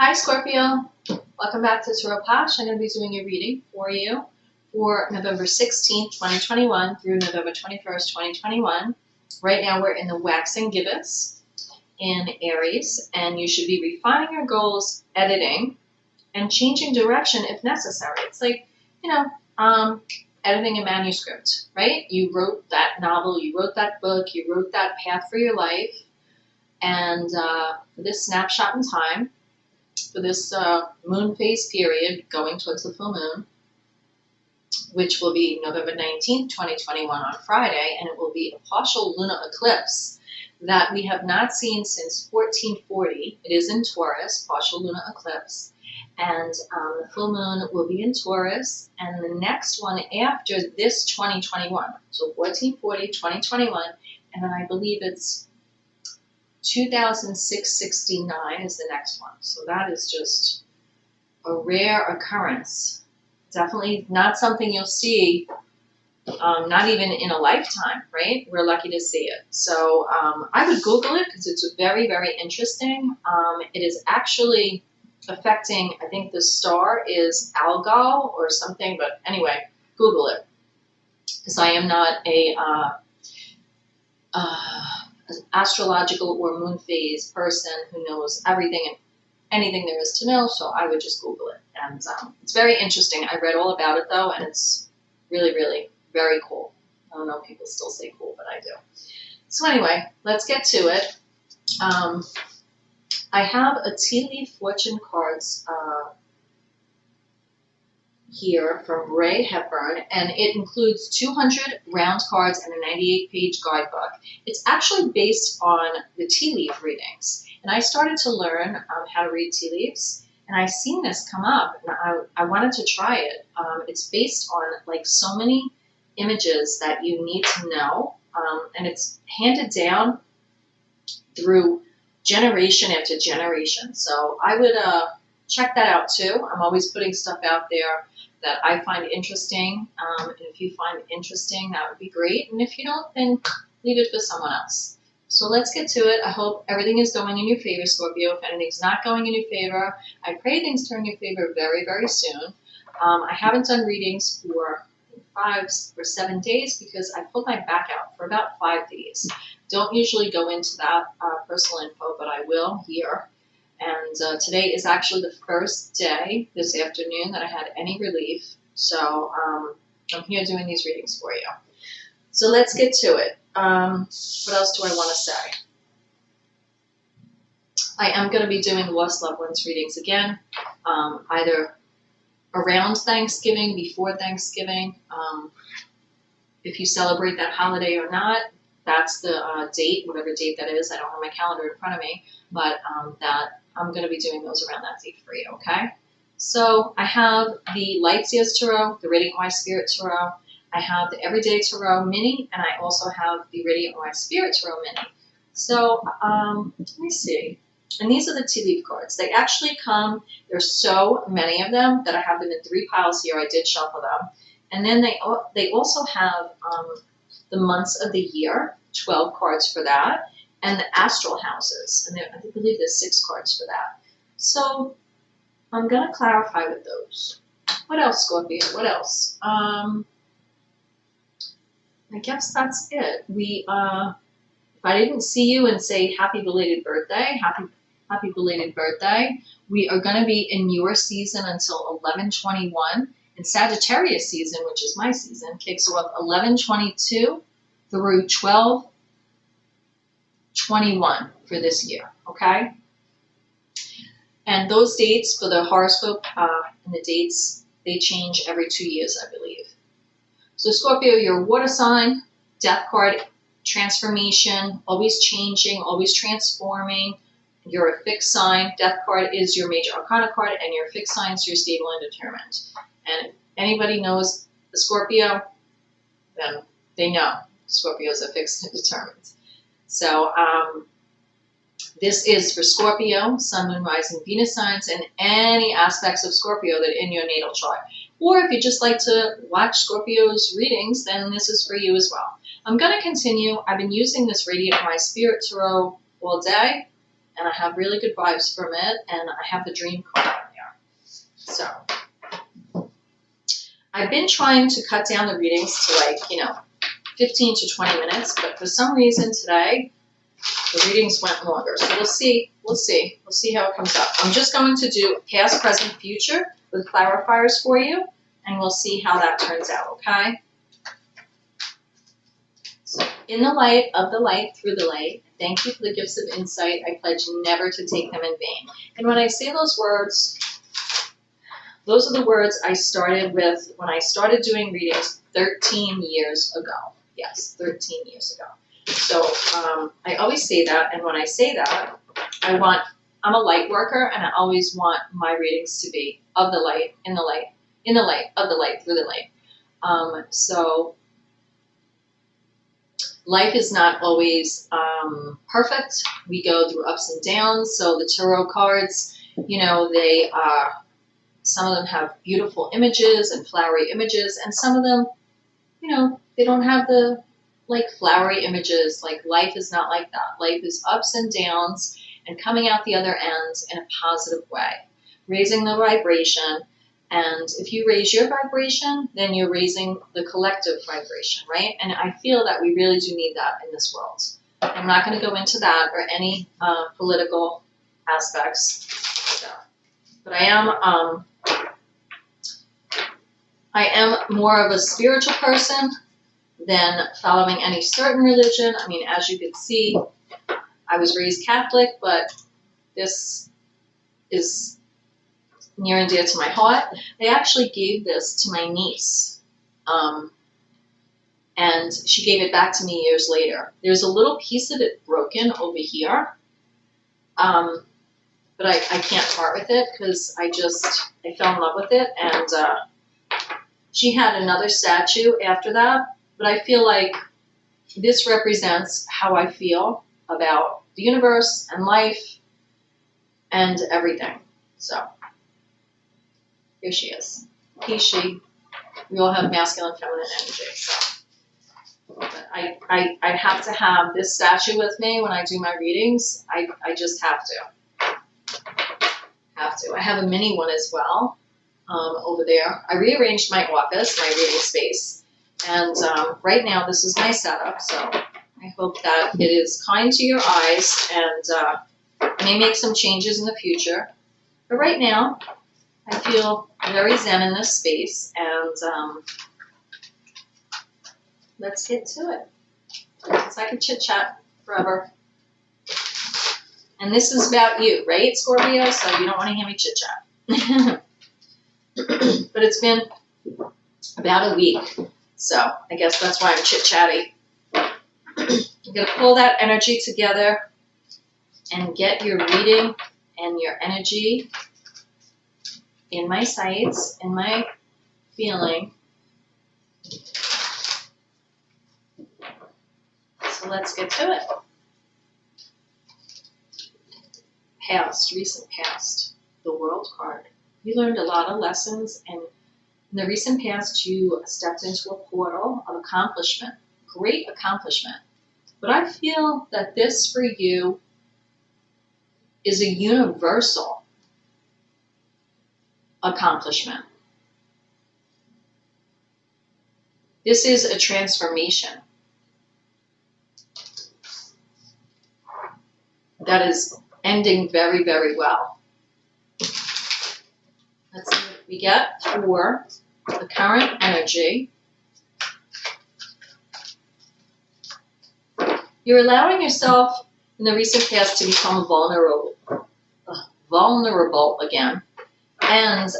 Hi Scorpio, welcome back to Tarot POSH. I'm going to be doing a reading for you for November 16th, 2021 through November 21st, 2021. Right now we're in the waxing gibbous in Aries, and you should be refining your goals, editing, and changing direction if necessary. It's like, editing a manuscript, right? You wrote that novel, you wrote that book, you wrote that path for your life, and for this snapshot in time, for this moon phase period going towards the full moon, which will be November 19th, 2021 on Friday, and it will be a partial lunar eclipse that we have not seen since 1440. It is in Taurus, partial lunar eclipse, and the full moon will be in Taurus, and the next one after this 2021, so 1440, 2021, and then I believe it's 2669 is the next one. So that is just a rare occurrence. Definitely not something you'll see, not even in a lifetime, right? We're lucky to see it. So I would Google it because it's very, very interesting. It is actually affecting, I think the star is Algol or something, but anyway, Google it. Because I am not a astrological or moon phase person who knows everything and anything there is to know, so I would just Google it. And it's very interesting. I read all about it though, and it's really, really very cool. I don't know if people still say cool, but I do. So anyway, let's get to it. I have a tea leaf fortune cards here from Ray Hepburn, and it includes 200 round cards and a 98-page guidebook. It's actually based on the tea leaf readings, and I started to learn how to read tea leaves, and I seen this come up, and I wanted to try it. It's based on like so many images that you need to know, and it's handed down through generation after generation. So I would check that out too. I'm always putting stuff out there that I find interesting, and if you find it interesting, that would be great, and if you don't, then leave it for someone else. So let's get to it. I hope everything is going in your favor, Scorpio. If anything's not going in your favor, I pray things turn in your favor very, very soon. I haven't done readings for 5 or 7 days because I pulled my back out for about 5 days. Don't usually go into that personal info, but I will here. And today is actually the first day this afternoon that I had any relief. So I'm here doing these readings for you. So let's get to it. What else do I want to say? I am going to be doing lost loved ones readings again, either around Thanksgiving, before Thanksgiving. If you celebrate that holiday or not, that's the date, whatever date that is. I don't have my calendar in front of me, but that I'm going to be doing those around that date for you, okay? So I have the Light Years Tarot, the Radiant Wise Spirit Tarot. I have the Everyday Tarot Mini, and I also have the Radiant Wise Spirit Tarot Mini. So let me see. And these are the tea leaf cards. They actually come, there's so many of them that I have them in 3 piles here. I did shuffle them. And then they also have the months of the year, 12 cards for that, and the astral houses, and I believe there's 6 cards for that. So I'm going to clarify with those. What else, Scorpio? What else? I guess that's it. If I didn't see you and say happy belated birthday, happy belated birthday. We are going to be in your season until 11/21, and Sagittarius season, which is my season, kicks off 11/22 through 12/21 for this year, okay? And those dates for the horoscope and the dates, they change every 2 years, I believe. So Scorpio, you're a water sign, death card, transformation, always changing, always transforming. You're a fixed sign. Death card is your major arcana card, and your fixed signs, you're stable and determined. And if anybody knows the Scorpio, then they know Scorpios are fixed and determined. So this is for Scorpio, Sun, Moon, Rising, Venus signs, and any aspects of Scorpio that are in your natal chart. Or if you just like to watch Scorpio's readings, then this is for you as well. I'm going to continue. I've been using this Radiant Wise Spirit Tarot all day, and I have really good vibes from it, and I have the dream card on there. So I've been trying to cut down the readings to like, 15 to 20 minutes, but for some reason today, the readings went longer. So we'll see how it comes up. I'm just going to do past, present, future with clarifiers for you, and we'll see how that turns out, okay? So, in the light of the light, through the light, thank you for the gifts of insight. I pledge never to take them in vain. And when I say those words, those are the words I started with when I started doing readings 13 years ago. Yes, 13 years ago. So I always say that, and when I say that, I'm a light worker, and I always want my readings to be of the light, in the light, in the light, of the light, through the light. So life is not always perfect. We go through ups and downs. So the tarot cards, they some of them have beautiful images and flowery images, and some of them, they don't have the flowery images. Like life is not like that. Life is ups and downs and coming out the other end in a positive way, raising the vibration. And if you raise your vibration, then you're raising the collective vibration, right? And I feel that we really do need that in this world. I'm not going to go into that or any political aspects. So, but I am more of a spiritual person than following any certain religion. I mean, as you can see, I was raised Catholic, but this is near and dear to my heart. They actually gave this to my niece, and she gave it back to me years later. There's a little piece of it broken over here, but I can't part with it because I fell in love with it, and she had another statue after that, but I feel like this represents how I feel about the universe and life and everything. So here she is. He, she. We all have masculine, feminine energy. So but I have to have this statue with me when I do my readings. I just have to. I have a mini one as well over there. I rearranged my office, my reading space. And right now this is my setup. So I hope that it is kind to your eyes, and may make some changes in the future. But right now, I feel very zen in this space, and let's get to it. Because I can chit-chat forever. And this is about you, right, Scorpio? So you don't want to hear me chit-chat. But it's been about a week, so I guess that's why I'm chit-chatty. You're going to pull that energy together and get your reading and your energy in my sights, in my feeling. So let's get to it. Past, recent past, the World card. You learned a lot of lessons, and in the recent past you stepped into a portal of accomplishment, great accomplishment. But I feel that this for you is a universal accomplishment. This is a transformation that is ending very, very well. Let's see what we get for the current energy. You're allowing yourself in the recent past to become vulnerable again. And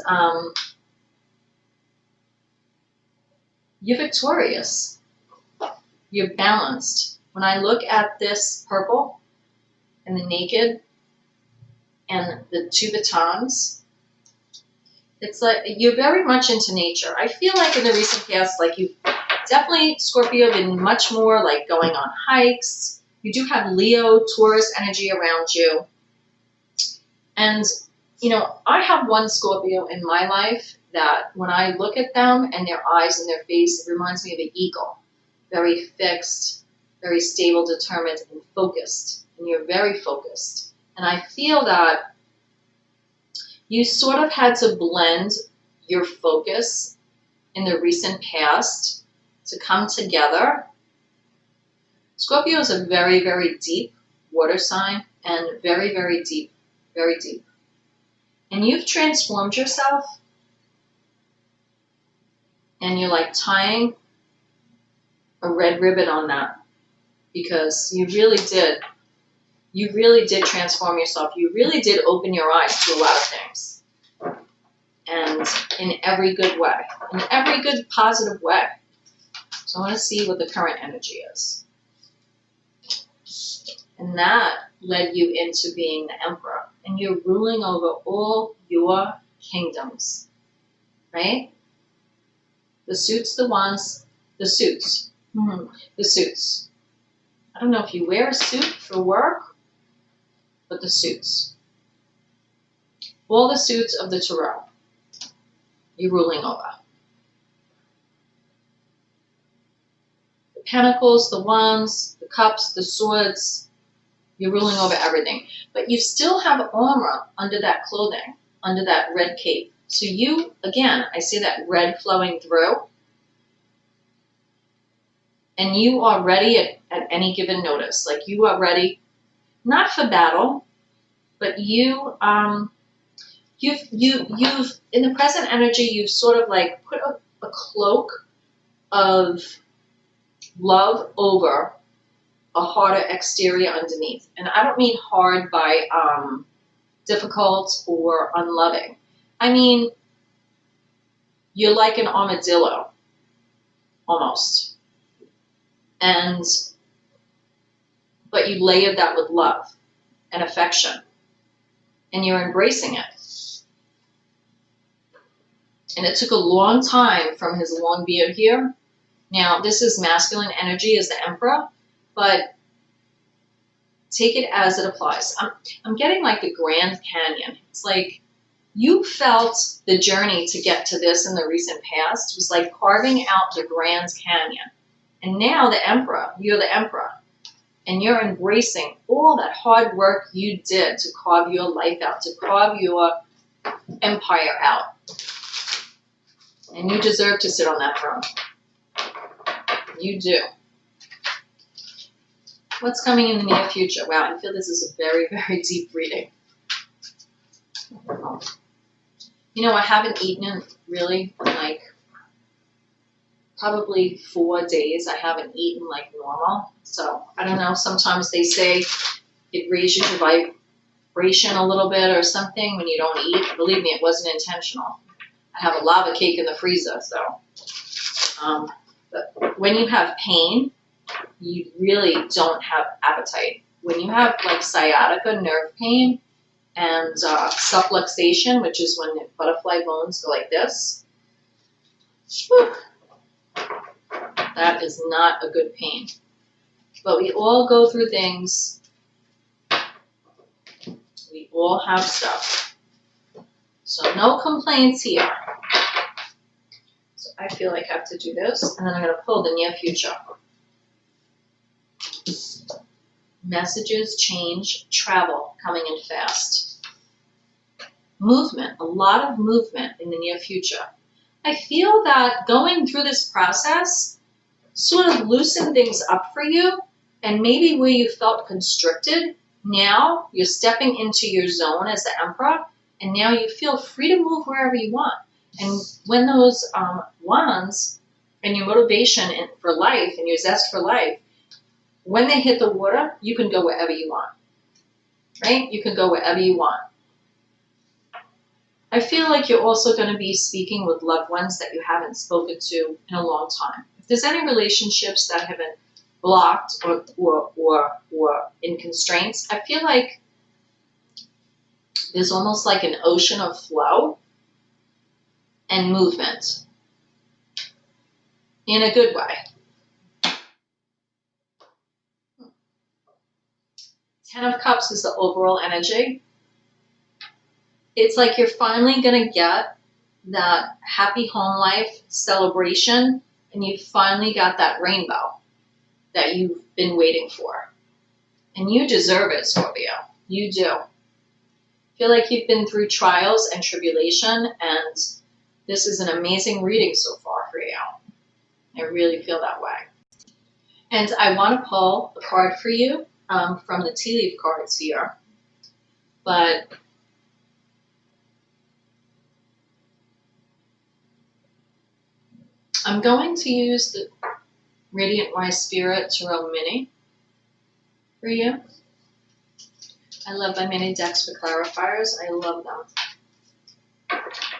you're victorious. You're balanced. When I look at this purple and the naked and the two batons, it's like you're very much into nature. I feel like in the recent past, like you've definitely, Scorpio, been much more like going on hikes. You do have Leo, Taurus energy around you. And, I have one Scorpio in my life that when I look at them and their eyes and their face, it reminds me of an eagle. Very fixed, very stable, determined, and focused. And you're very focused. And I feel that you sort of had to blend your focus in the recent past to come together. Scorpio is a very, very deep water sign, and very, very deep, very deep. And you've transformed yourself, and you're like tying a red ribbon on that, because you really did transform yourself. You really did open your eyes to a lot of things, and in every good way, in every good positive way. So I want to see what the current energy is. And that led you into being the emperor, and you're ruling over all your kingdoms, right? The suits, the wands, the suits, the suits. I don't know if you wear a suit for work, but the suits. All the suits of the tarot, you're ruling over. The pentacles, the wands, the cups, the swords, you're ruling over everything. But you still have armor under that clothing, under that red cape. So you, again, I see that red flowing through. And you are ready at any given notice. Like you are ready, not for battle, but you've in the present energy, you've sort of like put a cloak of love over a harder exterior underneath. And I don't mean hard by difficult or unloving. I mean, you're like an armadillo, almost. But you layered that with love and affection, and you're embracing it. And it took a long time from his long beard here. Now, this is masculine energy as the emperor, but take it as it applies. I'm getting like the Grand Canyon. It's like you felt the journey to get to this in the recent past. It was like carving out the Grand Canyon. And now the emperor, you're the emperor. And you're embracing all that hard work you did to carve your life out, to carve your empire out. And you deserve to sit on that throne. You do. What's coming in the near future? Wow, I feel this is a very, very deep reading. You know, I haven't eaten in really like probably 4 days. I haven't eaten like normal. So I don't know. Sometimes they say it raises your vibration a little bit or something when you don't eat. Believe me, it wasn't intentional. I have a lava cake in the freezer. So, but when you have pain, you really don't have appetite. When you have like sciatica, nerve pain, and subluxation, which is when the butterfly bones go like this, whew, that is not a good pain. But we all go through things. We all have stuff. So no complaints here. So I feel like I have to do this, and then I'm going to pull the near future. Messages, change, travel, coming in fast. Movement, a lot of movement in the near future. I feel that going through this process sort of loosened things up for you, and maybe where you felt constricted, now you're stepping into your zone as the emperor, and now you feel free to move wherever you want. And when those wands and your motivation for life and your zest for life, when they hit the water, you can go wherever you want, right? You can go wherever you want. I feel like you're also going to be speaking with loved ones that you haven't spoken to in a long time. If there's any relationships that have been blocked or in constraints, I feel like there's almost like an ocean of flow and movement in a good way. 10 of Cups is the overall energy. It's like you're finally going to get that happy home life celebration, and you finally got that rainbow that you've been waiting for. And you deserve it, Scorpio. You do. Feel like you've been through trials and tribulation, and this is an amazing reading so far for you. I really feel that way. And I want to pull a card for you from the tea leaf cards here. But I'm going to use the Radiant Wise Spirit Tarot Mini for you. I love my mini decks for clarifiers. I love them.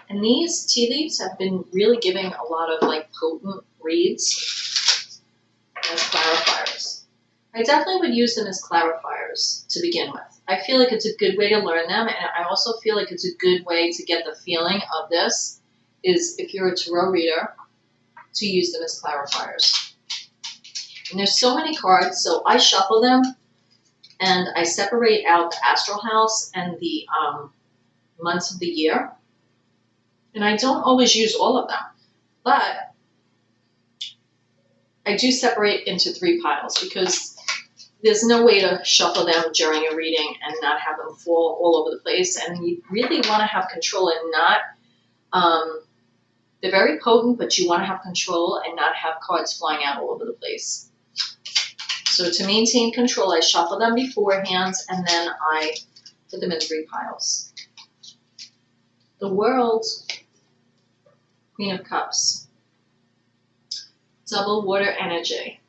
And these tea leaves have been really giving a lot of like potent reads as clarifiers. I definitely would use them as clarifiers to begin with. I feel like it's a good way to learn them, and I also feel like it's a good way to get the feeling of this is if you're a tarot reader to use them as clarifiers. And there's so many cards, so I shuffle them and I separate out the astral house and the months of the year. And I don't always use all of them, but I do separate into 3 piles because there's no way to shuffle them during a reading and not have them fall all over the place. And you really want to have control and not, they're very potent, but you want to have control and not have cards flying out all over the place. So to maintain control, I shuffle them beforehand and then I put them in 3 piles. The World, Queen of Cups, double water energy.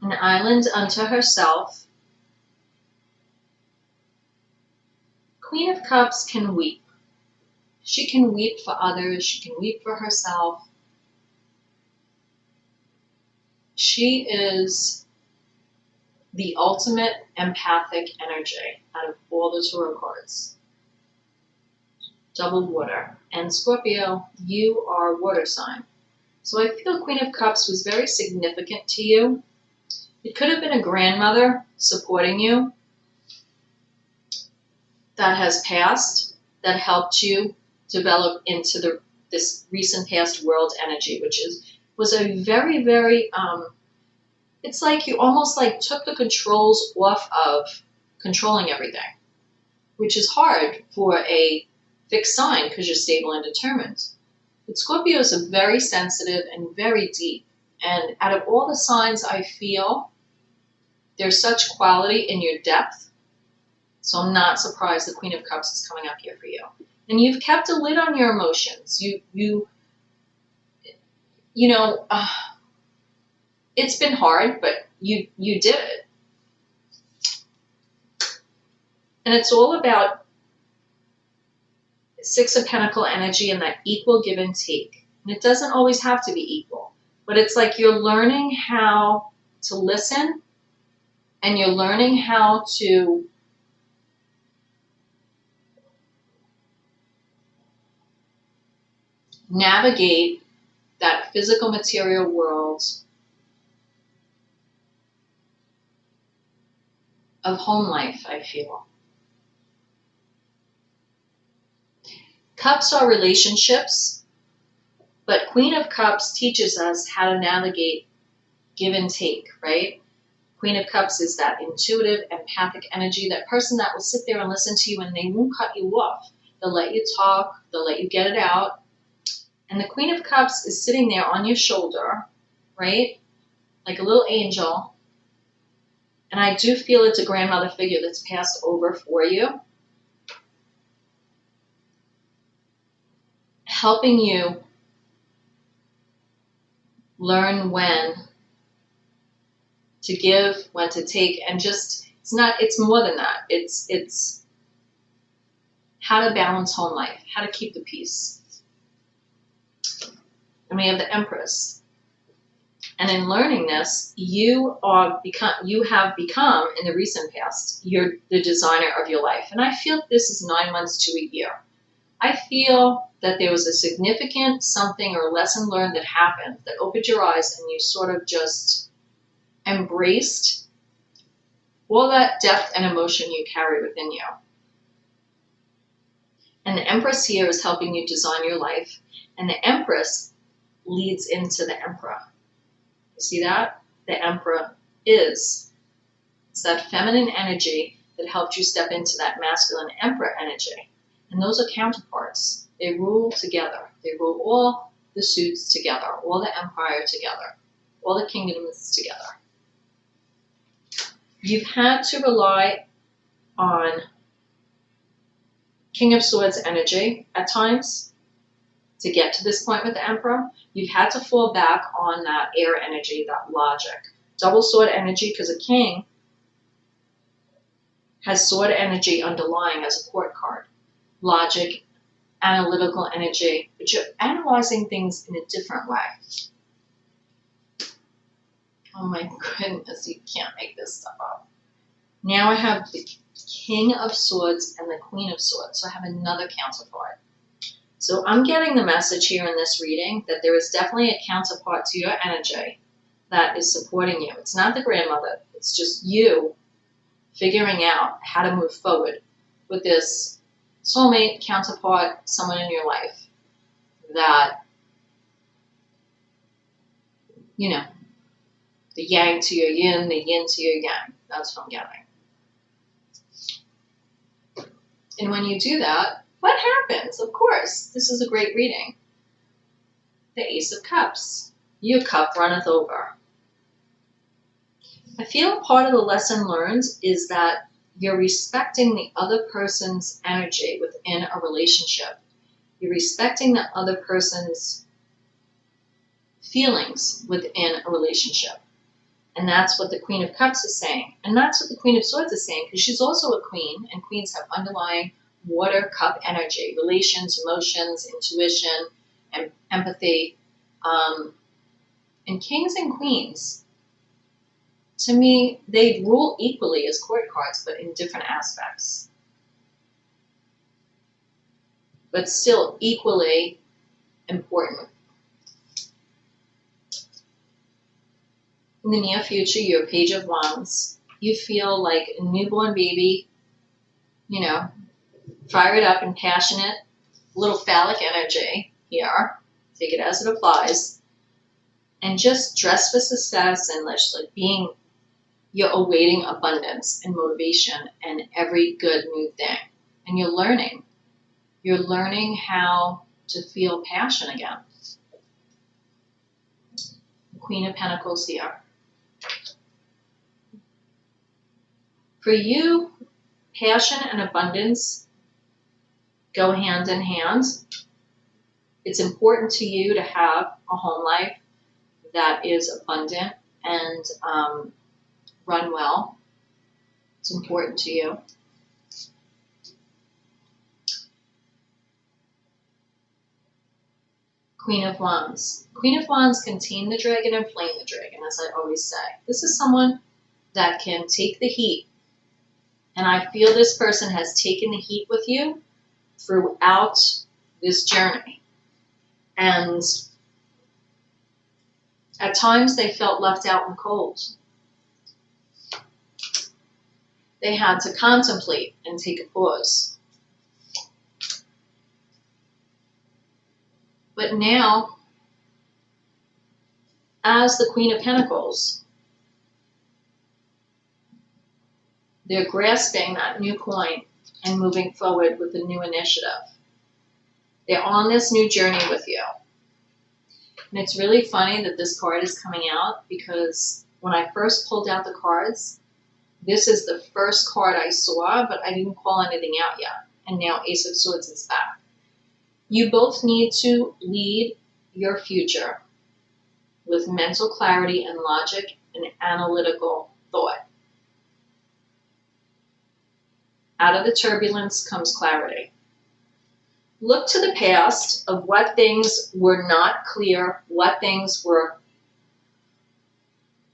An island unto herself. Queen of Cups can weep. She can weep for others. She can weep for herself. She is the ultimate empathic energy out of all the tarot cards. Double water. And Scorpio, you are a water sign. So I feel Queen of Cups was very significant to you. It could have been a grandmother supporting you that has passed, that helped you develop into this recent past world energy, which was a very, very, it's like you almost like took the controls off of controlling everything, which is hard for a fixed sign because you're stable and determined. But Scorpios are very sensitive and very deep. And out of all the signs I feel, there's such quality in your depth. So I'm not surprised the Queen of Cups is coming up here for you. And you've kept a lid on your emotions. You know, it's been hard, but you did it. And it's all about 6 of Pentacle energy and that equal give and take. And it doesn't always have to be equal, but it's like you're learning how to listen and you're learning how to navigate that physical material world of home life, I feel. Cups are relationships, but Queen of Cups teaches us how to navigate give and take, right? Queen of Cups is that intuitive, empathic energy, that person that will sit there and listen to you and they won't cut you off. They'll let you talk, they'll let you get it out. And the Queen of Cups is sitting there on your shoulder, right? Like a little angel. And I do feel it's a grandmother figure that's passed over for you, helping you learn when to give, when to take, and just, it's more than that. It's how to balance home life, how to keep the peace. And we have the Empress. And in learning this, you have become, in the recent past, you're the designer of your life. And I feel this is 9 months to a year. I feel that there was a significant something or lesson learned that happened that opened your eyes and you sort of just embraced all that depth and emotion you carry within you. And the Empress here is helping you design your life. And the Empress leads into the Emperor. You see that? The Emperor is It's that feminine energy that helped you step into that masculine emperor energy. And those are counterparts. They rule together. They rule all the suits together, all the empire together, all the kingdoms together. You've had to rely on King of Swords energy at times to get to this point with the Emperor. You've had to fall back on that air energy, that logic. Double sword energy, because a king has sword energy underlying as a court card. Logic, analytical energy, but you're analyzing things in a different way. Oh my goodness, you can't make this stuff up. Now I have the King of Swords and the Queen of Swords, so I have another counterpart. So I'm getting the message here in this reading that there is definitely a counterpart to your energy that is supporting you. It's not the grandmother, it's just you figuring out how to move forward with this soulmate, counterpart, someone in your life that, you know, the yang to your yin, the yin to your yang. That's what I'm getting. And when you do that, what happens? Of course, this is a great reading. The Ace of Cups. Your cup runneth over. I feel part of the lesson learned is that you're respecting the other person's energy within a relationship. You're respecting the other person's feelings within a relationship. And that's what the Queen of Cups is saying. And that's what the Queen of Swords is saying, because she's also a queen, and queens have underlying water cup energy, relations, emotions, intuition, and empathy. And kings and queens, to me, they rule equally as court cards, but in different aspects. But still equally important. In the near future, you're a Page of Wands. You feel like a newborn baby, you know, fired up and passionate, a little phallic energy here. Take it as it applies. And just dress for success and just like being, you're awaiting abundance and motivation and every good new thing. And you're learning. You're learning how to feel passion again. Queen of Pentacles here. For you, passion and abundance go hand in hand. It's important to you to have a home life that is abundant and run well. It's important to you. Queen of Wands. Queen of Wands can tame the dragon and flame the dragon, as I always say. This is someone that can take the heat. And I feel this person has taken the heat with you throughout this journey. And at times they felt left out and cold. They had to contemplate and take a pause. But now, as the Queen of Pentacles, they're grasping that new coin and moving forward with a new initiative. They're on this new journey with you. And it's really funny that this card is coming out, because when I first pulled out the cards, this is the first card I saw, but I didn't call anything out yet. And now Ace of Swords is back. You both need to lead your future with mental clarity and logic and analytical thought. Out of the turbulence comes clarity. Look to the past of what things were not clear, what things were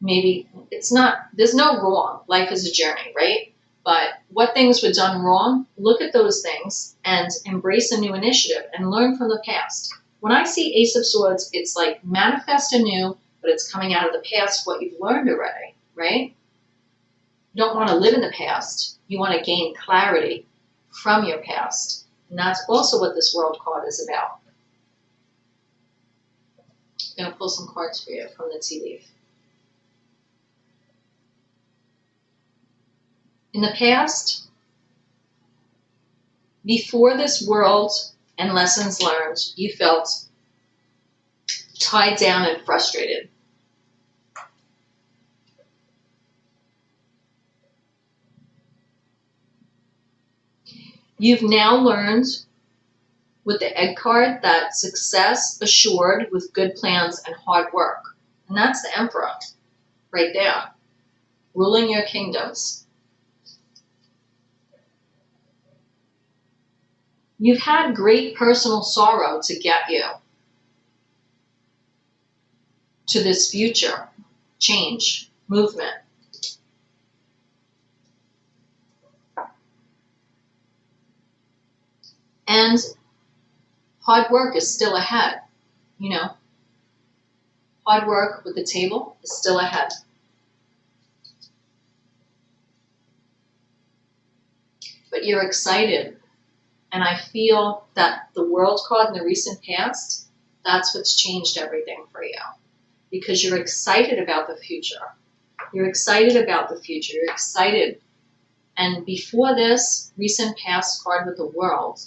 maybe, it's not, there's no wrong. Life is a journey, right? But what things were done wrong, look at those things and embrace a new initiative and learn from the past. When I see Ace of Swords, it's like manifest anew, but it's coming out of the past, what you've learned already, right? You don't want to live in the past. You want to gain clarity from your past. And that's also what this World card is about. I'm going to pull some cards for you from the tea leaf. In the past, before this world and lessons learned, you felt tied down and frustrated. You've now learned with the egg card that success assured with good plans and hard work. And that's the Emperor right there, ruling your kingdoms. You've had great personal sorrow to get you to this future, change, movement. And hard work is still ahead, you know. Hard work with the table is still ahead. But you're excited. And I feel that the World card in the recent past, that's what's changed everything for you. Because you're excited about the future. You're excited about the future. You're excited. And before this recent past card with the World,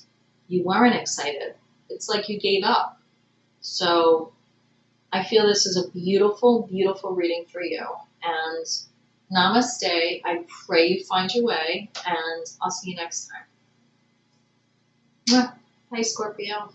you weren't excited. It's like you gave up. So I feel this is a beautiful, beautiful reading for you. And namaste. I pray you find your way. And I'll see you next time. Bye, Scorpio.